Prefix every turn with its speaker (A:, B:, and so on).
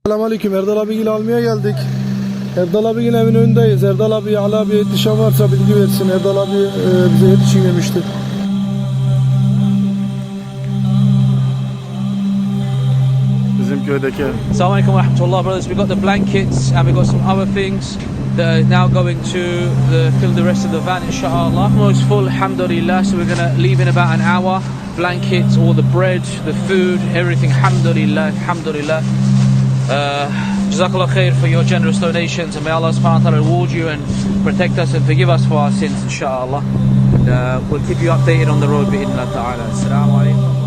A: Selamünaleyküm. Erdal abiyle almaya geldik. Erdal abinin evinin önündeyiz. Erdal abi, Ali abi yetişen varsa bilgi versin. Erdal abi bize yetişin demişti. Bizim köydeki.
B: Assalamualaikum warahmatullahi brothers. We've got the blankets and we've got some other things that are now going to fill the rest of the van, inshallah. Almost full, alhamdulillah. So we're going to leave in about an hour. Blankets, all the bread, the food, everything, alhamdulillah, alhamdulillah. Jazakallah khair for your generous donations, and may Allah subhanahu wa ta'ala reward you and protect us and forgive us for our sins, inshallah. We'll keep you updated on the road, bi'idhnillah ta'ala. Assalamu alaikum.